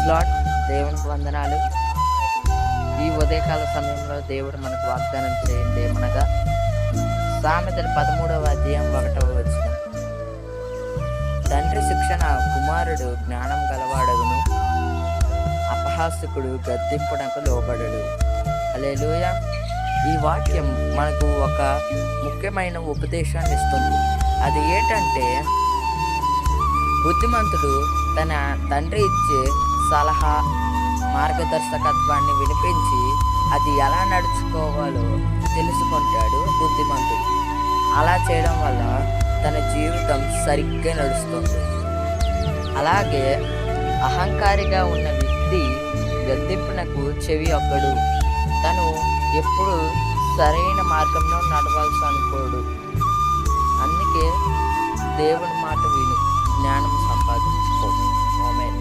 Lord. దేవునికి వందనాలు. ఈ ఉదయకాల సమయంలో దేవుడు మనకు వాగ్దానం చేయండి ఏమనగా సామెతలు 13వ అధ్యాయం 1వ వచనం. తండ్రి శిక్షణ కుమారుడు జ్ఞానం గలవాడగును, అపహాసకుడు గద్దింపునకు లోబడడు. హల్లెలూయా. ఈ వాక్యం మనకు ఒక ముఖ్యమైన ఉపదేశాన్ని ఇస్తుంది. అది ఏంటంటే, బుద్ధిమంతుడు తన తండ్రి ఇచ్చే సలహా మార్గదర్శకత్వాన్ని వినిపించి అది ఎలా నడుచుకోవాలో తెలుసుకుంటాడు బుద్ధిమంతుడు. అలా చేయడం వల్ల తన జీవితం సరిగ్గా నడుస్తుంది. అలాగే అహంకారిగా ఉన్న వ్యక్తి గద్దింపునకు చెవి ఒక్కడు. తను ఎప్పుడు సరైన మార్గంలో నడవాల్సి అనుకోడు. అందుకే దేవుని మాట విను, జ్ఞానం సంపాదించుకో. ఆమేన్.